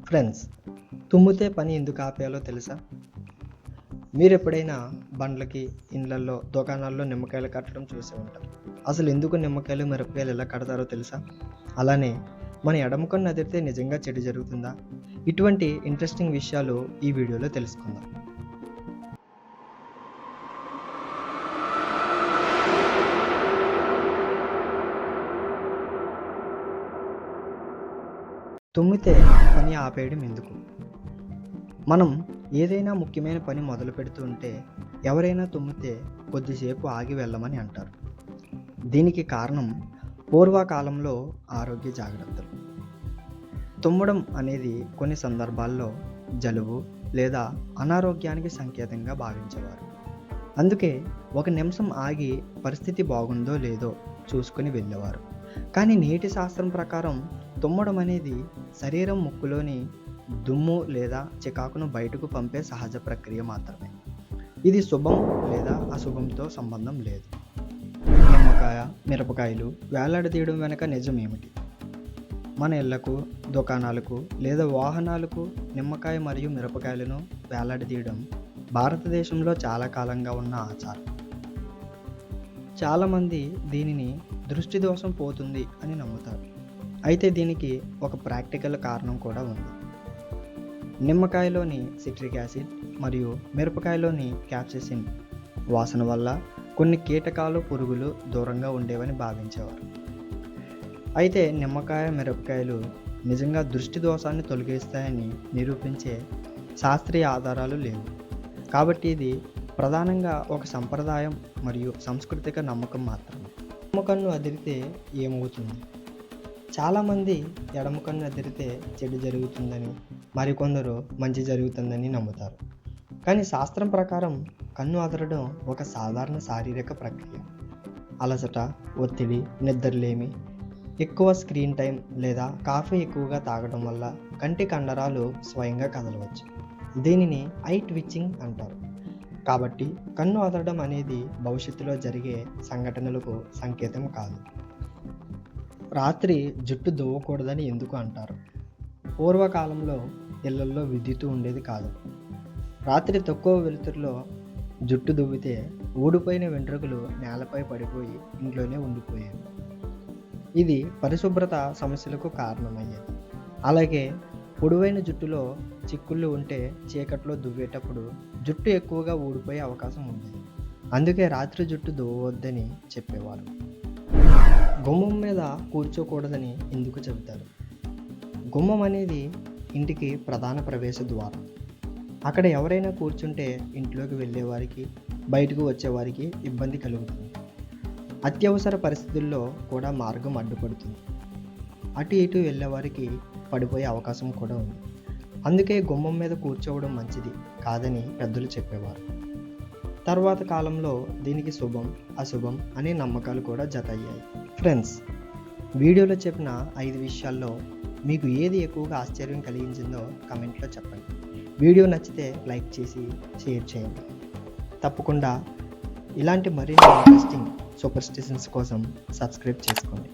Friends, తుమ్మితే పని ఎందుకు ఆపేయాలో తెలుసా? మీరు ఎప్పుడైనా బండ్లకి, ఇండ్లల్లో, దుకాణాల్లో నిమ్మకాయలు కట్టడం చూసే ఉంటారు. అసలు ఎందుకు నిమ్మకాయలు, మిరపకాయలు ఎలా కడతారో తెలుసా? అలానే మన ఎడమ కన్ను అదిరితే నిజంగా చెడు జరుగుతుందా? ఇటువంటి ఇంట్రెస్టింగ్ విషయాలు ఈ వీడియోలో తెలుసుకుందాం. తుమ్మితే పని ఆపేయడం ఎందుకు? మనం ఏదైనా ముఖ్యమైన పని మొదలు పెడుతూ ఉంటే ఎవరైనా తుమ్మితే కొద్దిసేపు ఆగి వెళ్ళమని అంటారు. దీనికి కారణం పూర్వకాలంలో ఆరోగ్య జాగ్రత్తలు. తుమ్మడం అనేది కొన్ని సందర్భాల్లో జలుబు లేదా అనారోగ్యానికి సంకేతంగా భావించేవారు. అందుకే ఒక నిమిషం ఆగి పరిస్థితి బాగుందో లేదో చూసుకుని వెళ్ళేవారు. కానీ నేటి శాస్త్రం ప్రకారం తుమ్మడం అనేది శరీరం ముక్కులోని దుమ్ము లేదా చికాకును బయటకు పంపే సహజ ప్రక్రియ మాత్రమే. ఇది శుభం లేదా అశుభంతో సంబంధం లేదు. నిమ్మకాయ, మిరపకాయలు వేలాడదీయడం వెనక నిజం ఏమిటి? మన ఇళ్లకు, దుకాణాలకు లేదా వాహనాలకు నిమ్మకాయ మరియు మిరపకాయలను వేలాడదీయడం భారతదేశంలో చాలా కాలంగా ఉన్న ఆచారం. చాలామంది దీనిని దృష్టి దోషం పోతుంది అని నమ్ముతారు. అయితే దీనికి ఒక ప్రాక్టికల్ కారణం కూడా ఉంది. నిమ్మకాయలోని సిట్రిక్ యాసిడ్ మరియు మిరపకాయలోని క్యాప్సిసిన్ వాసన వల్ల కొన్ని కీటకాలు, పురుగులు దూరంగా ఉండేవని భావించేవారు. అయితే నిమ్మకాయ, మిరపకాయలు నిజంగా దృష్టి దోషాన్ని తొలగిస్తాయని నిరూపించే శాస్త్రీయ ఆధారాలు లేవు. కాబట్టి ఇది ప్రధానంగా ఒక సంప్రదాయం మరియు సాంస్కృతిక నమ్మకం మాత్రమే. ఎడమ కన్ను అదిరితే ఏమవుతుంది? చాలామంది ఎడమ కన్ను అదిరితే చెడు జరుగుతుందని, మరికొందరు మంచి జరుగుతుందని నమ్ముతారు. కానీ శాస్త్రం ప్రకారం కన్ను అదరడం ఒక సాధారణ శారీరక ప్రక్రియ. అలసట, ఒత్తిడి, నిద్రలేమి, ఎక్కువ స్క్రీన్ టైం లేదా కాఫీ ఎక్కువగా తాగడం వల్ల కంటి కండరాలు స్వయంగా కదలవచ్చు. దీనిని ఐ ట్విచ్చింగ్ అంటారు. కాబట్టి కన్ను అదరడం అనేది భవిష్యత్తులో జరిగే సంఘటనలకు సంకేతం కాదు. రాత్రి జుట్టు దువ్వకూడదని ఎందుకు అంటారు? పూర్వకాలంలో ఇళ్లల్లో విద్యుత్ ఉండేది కాదు. రాత్రి తక్కువ వెలుతురులో జుట్టు దువ్వితే ఊడిపోయిన వెంట్రుకలు నేలపై పడిపోయి ఇంట్లోనే ఉండిపోయేవి. ఇది పరిశుభ్రత సమస్యలకు కారణమయ్యేది. అలాగే పొడవైన జుట్టులో చిక్కుళ్ళు ఉంటే చీకట్లో దువ్వేటప్పుడు జుట్టు ఎక్కువగా ఊడిపోయే అవకాశం ఉండేది. అందుకే రాత్రి జుట్టు దువ్వవద్దని చెప్పేవారు. గుమ్మం మీద కూర్చోకూడదని ఎందుకు చెబుతారు? గుమ్మం అనేది ఇంటికి ప్రధాన ప్రవేశ ద్వారం. అక్కడ ఎవరైనా కూర్చుంటే ఇంట్లోకి వెళ్ళేవారికి, బయటకు వచ్చేవారికి ఇబ్బంది కలుగుతుంది. అత్యవసర పరిస్థితుల్లో కూడా మార్గం అడ్డుపడుతుంది. అటు ఇటు వెళ్ళేవారికి పడిపోయే అవకాశం కూడా ఉంది. అందుకే గుమ్మం మీద కూర్చోవడం మంచిది కాదని పెద్దలు చెప్పేవారు. తర్వాత కాలంలో దీనికి శుభం, అశుభం అనే నమ్మకాలు కూడా జతయ్యాయి. ఫ్రెండ్స్, వీడియోలో చెప్పిన 5 విషయాల్లో మీకు ఏది ఎక్కువగా ఆశ్చర్యం కలిగించిందో కమెంట్లో చెప్పండి. వీడియో నచ్చితే లైక్ చేసి షేర్ చేయండి. తప్పకుండా ఇలాంటి మరిన్ని ఇంట్రెస్టింగ్ సూపర్ స్టిషన్స్ కోసం సబ్స్క్రైబ్ చేసుకోండి.